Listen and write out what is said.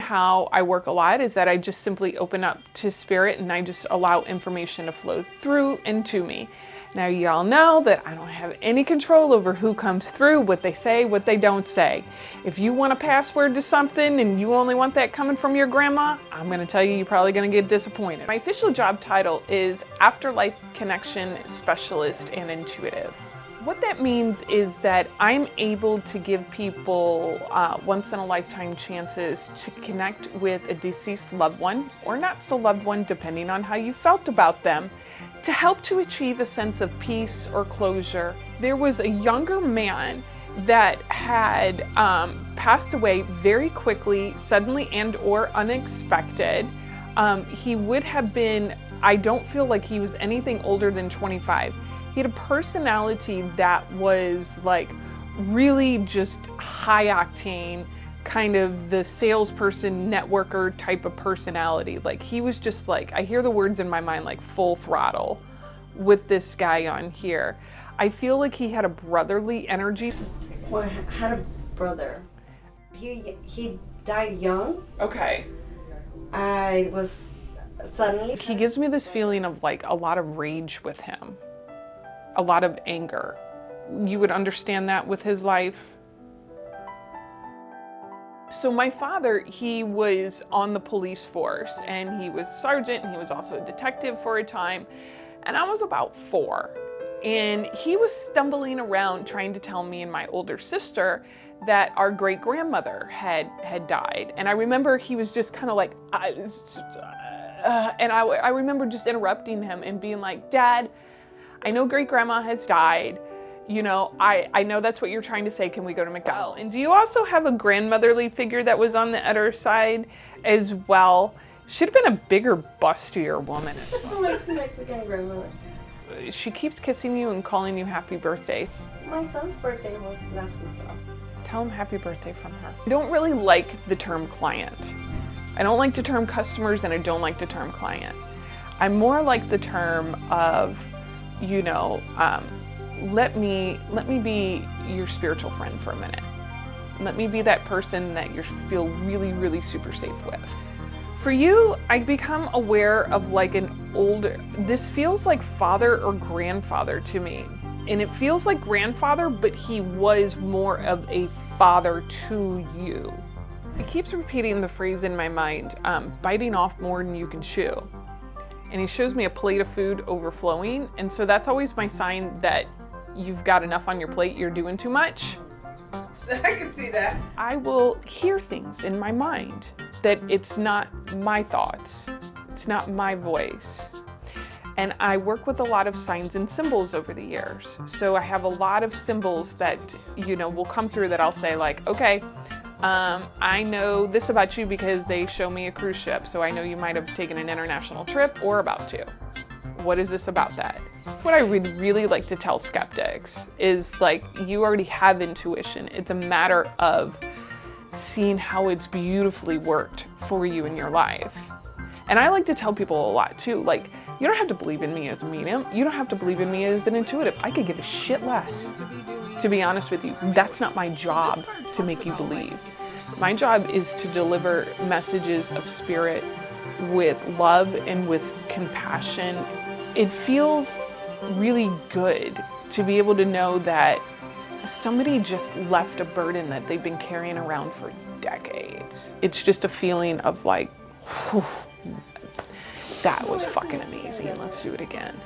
how I work a lot is that I just simply open up to spirit and I just allow information to flow through and to me. Now y'all know that I don't have any control over who comes through, what they say, what they don't say. If you want a password to something and you only want that coming from your grandma, I'm going to tell you, you're probably going to get disappointed. My official job title is Afterlife Connection Specialist and Intuitive. What that means is that I'm able to give people once-in-a-lifetime chances to connect with a deceased loved one or not so loved one, depending on how you felt about them, to help to achieve a sense of peace or closure. There was a younger man that had passed away very quickly, suddenly and or unexpected. He would have been, I don't feel like he was anything older than 25. He had a personality that was like really just high octane, kind of the salesperson, networker type of personality. Like he was just like, I hear the words in my mind like full throttle with this guy on here. I feel like he had a brotherly energy. Well, I had a brother. He died young. Okay. I was suddenly. He gives me this feeling of like a lot of rage with him, a lot of anger. You would understand that with his life. So my father, he was on the police force and he was sergeant and he was also a detective for a time. And I was about 4. And he was stumbling around trying to tell me and my older sister that our great grandmother had died. And I remember he was just kind of like, and I remember just interrupting him and being like, Dad, I know great grandma has died. You know, I know that's what you're trying to say. Can we go to McDonald's? And do you also have a grandmotherly figure that was on the other side as well? Should have been a bigger, bustier woman. My Mexican grandmother. She keeps kissing you and calling you happy birthday. My son's birthday was last week. Tell him happy birthday from her. I don't really like the term client. I don't like the term customers and I don't like the term client. I more like the term of, you know, let me be your spiritual friend for a minute. Let me be that person that you feel really, really super safe with. For you, I become aware of like this feels like father or grandfather to me. And it feels like grandfather, but he was more of a father to you. It keeps repeating the phrase in my mind, biting off more than you can chew. And he shows me a plate of food overflowing. And so that's always my sign that you've got enough on your plate, you're doing too much. I can see that. I will hear things in my mind that it's not my thoughts, it's not my voice. And I work with a lot of signs and symbols over the years. So I have a lot of symbols that, you know, will come through that I'll say like, okay, I know this about you because they show me a cruise ship. So I know you might have taken an international trip or about to. What is this about that? What I would really like to tell skeptics is like, you already have intuition. It's a matter of seeing how it's beautifully worked for you in your life. And I like to tell people a lot too, like, you don't have to believe in me as a medium. You don't have to believe in me as an intuitive. I could give a shit less, to be honest with you. That's not my job to make you believe. My job is to deliver messages of spirit with love and with compassion. It feels really good to be able to know that somebody just left a burden that they've been carrying around for decades. It's just a feeling of like, whew, that was fucking amazing. Let's do it again.